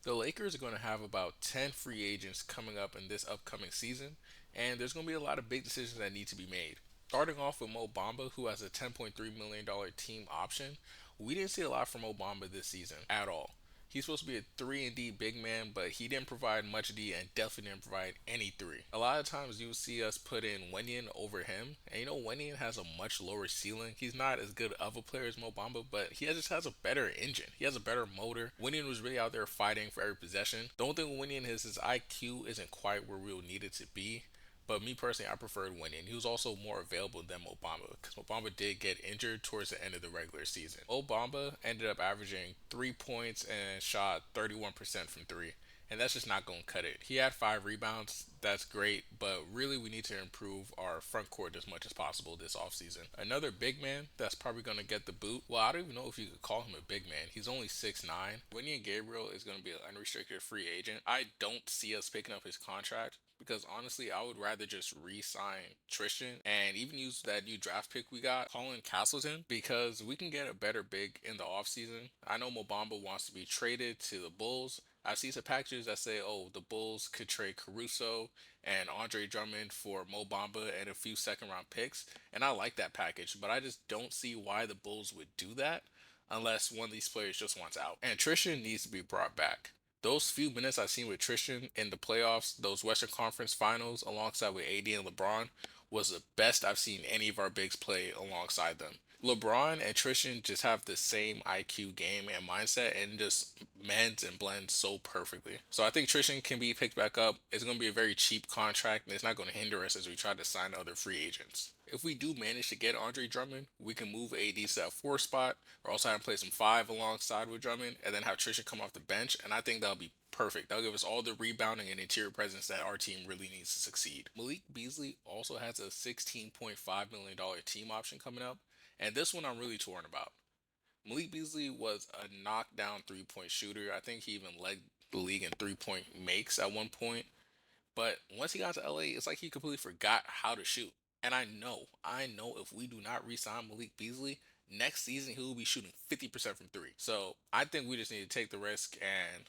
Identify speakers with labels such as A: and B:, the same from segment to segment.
A: The Lakers are going to have about 10 free agents coming up in this upcoming season, and there's going to be a lot of big decisions that need to be made. Starting off with Mo Bamba, who has a $10.3 million team option. We didn't see a lot from Mo Bamba this season at all. He's supposed to be a 3 and D big man, but he didn't provide much D and definitely didn't provide any 3. A lot of times you see us put in Wenyan over him, and Wenyan has a much lower ceiling. He's not as good of a player as Mo Bamba, but just has a better engine. He has a better motor. Wenyan was really out there fighting for every possession. The only thing with Wenyan is his IQ isn't quite where we will need it to be. But me personally, I preferred winning. He was also more available than Mobamba because Mobamba did get injured towards the end of the regular season. Mobamba ended up averaging 3 points and shot 31% from three. And that's just not going to cut it. He had 5 rebounds. That's great. But really, we need to improve our front court as much as possible this offseason. Another big man that's probably going to get the boot. Well, I don't even know if you could call him a big man. He's only 6'9". Winnie Gabriel is going to be an unrestricted free agent. I don't see us picking up his contract because honestly, I would rather just re-sign Tristan and even use that new draft pick we got, Colin Castleton, because we can get a better big in the offseason. I know Mobamba wants to be traded to the Bulls. I've seen some packages that say, oh, the Bulls could trade Caruso and Andre Drummond for Mo Bamba and a few second round picks. And I like that package, but I just don't see why the Bulls would do that unless one of these players just wants out. And Tristan needs to be brought back. Those few minutes I've seen with Tristan in the playoffs, those Western Conference finals alongside with AD and LeBron, was the best I've seen any of our bigs play alongside them. LeBron and Tristan just have the same IQ game and mindset and just mends and blends so perfectly. So I think Tristan can be picked back up. It's going to be a very cheap contract and it's not going to hinder us as we try to sign other free agents. If we do manage to get Andre Drummond, we can move AD to that 4 spot, or also have him play some five alongside with Drummond, and then have Tristan come off the bench. And I think that'll be perfect. That'll give us all the rebounding and interior presence that our team really needs to succeed. Malik Beasley also has a $16.5 million team option coming up, and this one I'm really torn about. Malik Beasley was a knockdown 3 point shooter. I think he even led the league in 3 point makes at one point. But once he got to LA, it's like he completely forgot how to shoot. And I know if we do not re-sign Malik Beasley, next season he will be shooting 50% from three. So I think we just need to take the risk and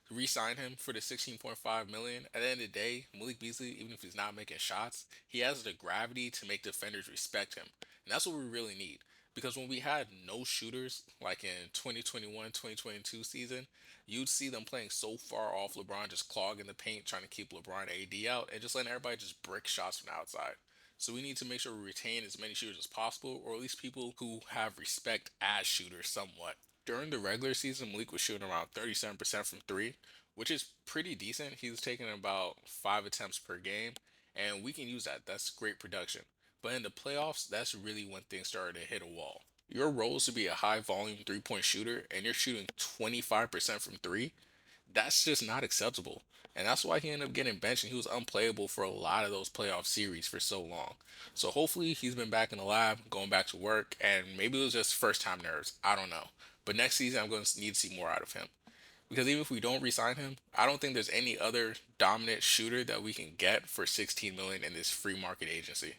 A: re-sign him for the 16.5 million. At the end of the day, Malik Beasley, even if he's not making shots, he has the gravity to make defenders respect him. And that's what we really need. Because when we had no shooters, like in 2021, 2022 season, you'd see them playing so far off LeBron, just clogging the paint, trying to keep LeBron AD out, and just letting everybody just brick shots from the outside. So we need to make sure we retain as many shooters as possible, or at least people who have respect as shooters somewhat. During the regular season, Malik was shooting around 37% from three, which is pretty decent. He was taking about 5 attempts per game, and we can use that. That's great production. But in the playoffs, that's really when things started to hit a wall. Your role is to be a high volume 3 point shooter, and you're shooting 25% from three. That's just not acceptable. And that's why he ended up getting benched and he was unplayable for a lot of those playoff series for so long. So hopefully he's been back in the lab, going back to work, and maybe it was just first time nerves. I don't know. But next season I'm going to need to see more out of him. Because even if we don't re-sign him, I don't think there's any other dominant shooter that we can get for 16 million in this free market agency.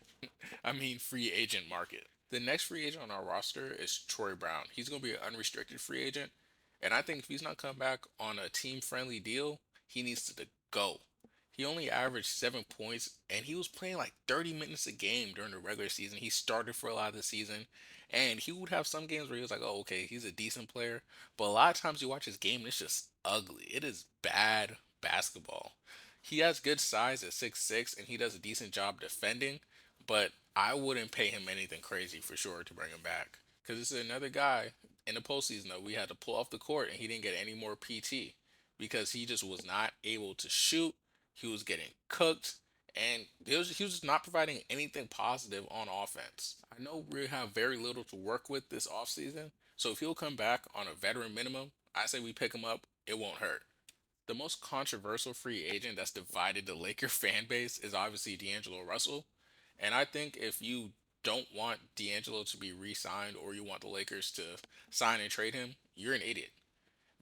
A: I mean free agent market. The next free agent on our roster is Troy Brown. He's going to be an unrestricted free agent. And I think if he's not come back on a team friendly deal, he needs to go. He only averaged 7 points and he was playing like 30 minutes a game during the regular season. He started for a lot of the season and he would have some games where he was like, oh, okay, he's a decent player. But a lot of times you watch his game and it's just ugly. It is bad basketball. He has good size at 6'6" and he does a decent job defending, but I wouldn't pay him anything crazy for sure to bring him back. Because this is another guy in the postseason that we had to pull off the court and he didn't get any more PT because he just was not able to shoot. He was getting cooked and he was just not providing anything positive on offense. I know we have very little to work with this offseason, so if he'll come back on a veteran minimum, I say we pick him up. It won't hurt. The most controversial free agent that's divided the Laker fan base is obviously D'Angelo Russell. And I think if you don't want D'Angelo to be re signed or you want the Lakers to sign and trade him, you're an idiot.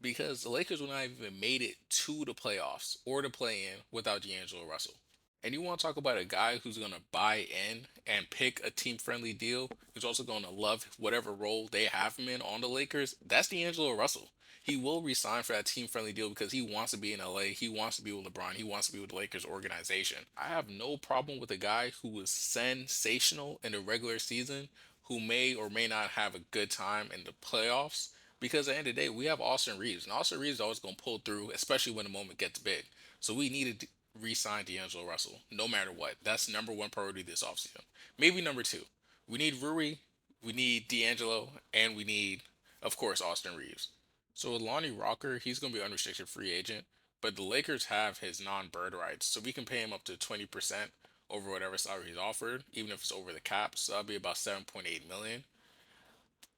A: Because the Lakers would not have even made it to the playoffs or the play in without D'Angelo Russell. And you want to talk about a guy who's going to buy in and pick a team friendly deal, who's also going to love whatever role they have him in on the Lakers, that's D'Angelo Russell. he will resign for that team friendly deal because he wants to be in LA. He wants to be with LeBron. He wants to be with the Lakers organization. I have no problem with a guy who was sensational in the regular season who may or may not have a good time in the playoffs. Because at the end of the day, we have Austin Reaves, and Austin Reaves is always going to pull through, especially when the moment gets big. So we needed to re-sign D'Angelo Russell, no matter what. That's number one priority this offseason. Maybe number two. We need Rui, we need D'Angelo, and we need, of course, Austin Reaves. So with Lonnie Walker, he's going to be unrestricted free agent, but the Lakers have his non-bird rights, so we can pay him up to 20% over whatever salary he's offered, even if it's over the cap. So that'll be about 7.8 million.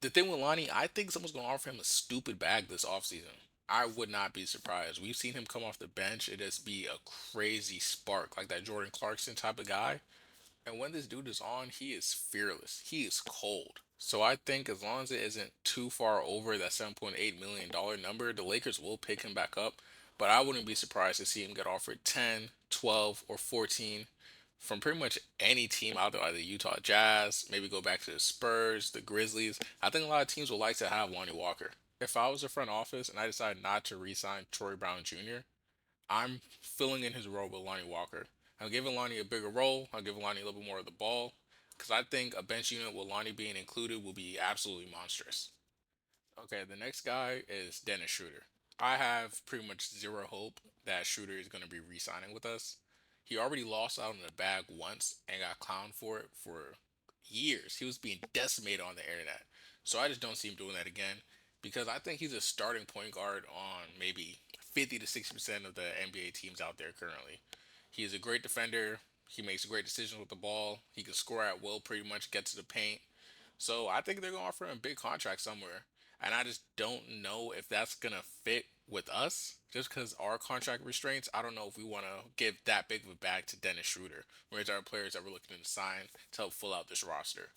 A: The thing with Lonnie, I think someone's going to offer him a stupid bag this offseason. I would not be surprised. We've seen him come off the bench. It just be a crazy spark, like that Jordan Clarkson type of guy. And when this dude is on, he is fearless. He is cold. So I think as long as it isn't too far over that $7.8 million number, the Lakers will pick him back up. But I wouldn't be surprised to see him get offered 10, 12, or 14 from pretty much any team out there, like the Utah Jazz, maybe go back to the Spurs, the Grizzlies. I think a lot of teams would like to have Lonnie Walker. If I was a front office and I decided not to re-sign Troy Brown Jr., I'm filling in his role with Lonnie Walker. I'm giving Lonnie a bigger role. I'll give Lonnie a little bit more of the ball because I think a bench unit with Lonnie being included will be absolutely monstrous. Okay, the next guy is Dennis Schroeder. I have pretty much zero hope that Schroeder is going to be re-signing with us. He already lost out on the bag once and got clowned for it for years. He was being decimated on the internet. So I just don't see him doing that again because I think he's a starting point guard on maybe 50 to 60% of the NBA teams out there currently. He is a great defender. He makes great decisions with the ball. He can score at will, pretty much get to the paint. So I think they're going to offer him a big contract somewhere. And I just don't know if that's going to fit with us. Just because our contract restraints, I don't know if we want to give that big of a bag to Dennis Schroeder, whereas our players that we're looking to sign to help fill out this roster.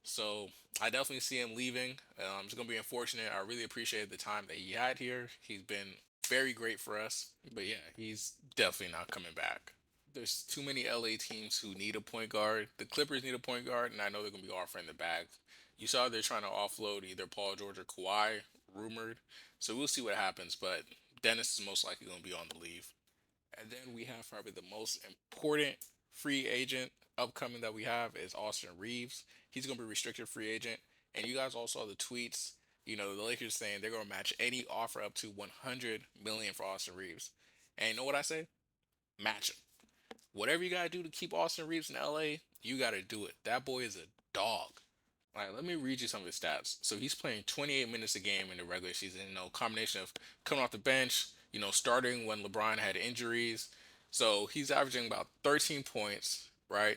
A: So I definitely see him leaving. It's going to be unfortunate. I really appreciated the time that he had here. He's been very great for us. But yeah, he's definitely not coming back. There's too many LA teams who need a point guard. The Clippers need a point guard, and I know they're going to be offering the bag. You saw they're trying to offload either Paul George or Kawhi, rumored. So we'll see what happens. But Dennis is most likely going to be on the leave. And then we have probably the most important free agent upcoming that we have is Austin Reaves. He's going to be restricted free agent. And you guys all saw the tweets. You know, the Lakers saying they're going to match any offer up to 100 million for Austin Reaves. And you know what I say? Match him. Whatever you got to do to keep Austin Reaves in LA, you got to do it. That boy is a dog. All right, let me read you some of his stats. So he's playing 28 minutes a game in the regular season. You know, combination of coming off the bench, you know, starting when LeBron had injuries. So he's averaging about 13 points, right?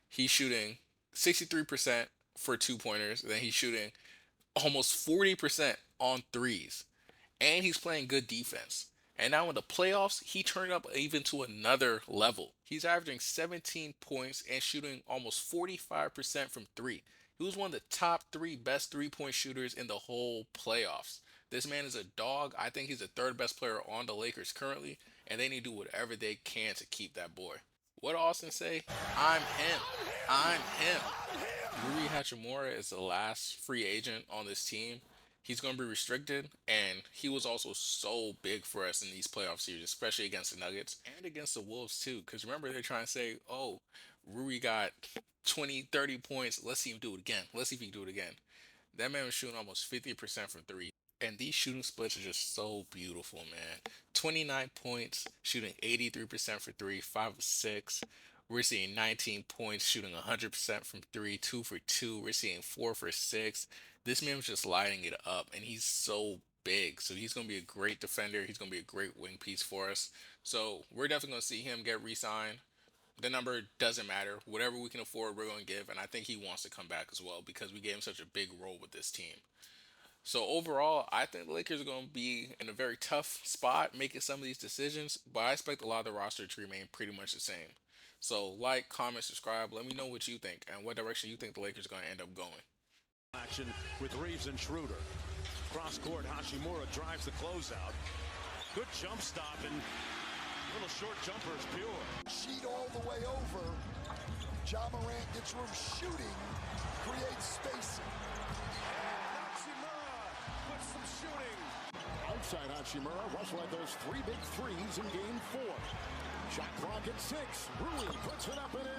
A: He's shooting 63% for two pointers. Then he's shooting almost 40% on threes. And he's playing good defense. And now in the playoffs, he turned up even to another level. He's averaging 17 points and shooting almost 45% from three. He was one of the top three best three-point shooters in the whole playoffs. This man is a dog. I think he's the third best player on the Lakers currently, and they need to do whatever they can to keep that boy. What did Austin say? I'm him. I'm him. Rui Hachimura is the last free agent on this team. He's going to be restricted, and he was also so big for us in these playoff series, especially against the Nuggets and against the Wolves too. Because remember, they're trying to say, oh, Rui got 20, 30 points. Let's see him do it again. Let's see if he can do it again. That man was shooting almost 50% from three. And these shooting splits are just so beautiful, man. 29 points, shooting 83% for three, 5 of 6. We're seeing 19 points, shooting 100% from three, 2 for 2. We're seeing 4 for 6. This man was just lighting it up, and he's so big. So he's going to be a great defender. He's going to be a great wing piece for us. So we're definitely going to see him get re-signed. The number doesn't matter. Whatever we can afford, we're going to give. And I think he wants to come back as well because we gave him such a big role with this team. So overall, I think the Lakers are going to be in a very tough spot making some of these decisions, but I expect a lot of the roster to remain pretty much the same. So like, comment, subscribe. Let me know what you think and what direction you think the Lakers are going to end up going.
B: Action with Reaves and Schröder. Cross court, Hachimura drives the closeout. Good jump stop and little short jumper is pure.
C: Sheet all the way over. Ja Morant gets room shooting, creates spacing.
B: Hachimura puts some shooting.
D: outside Hachimura. Russell had those 3 big threes in game 4. Shot clock at 6. Rui puts it up and in.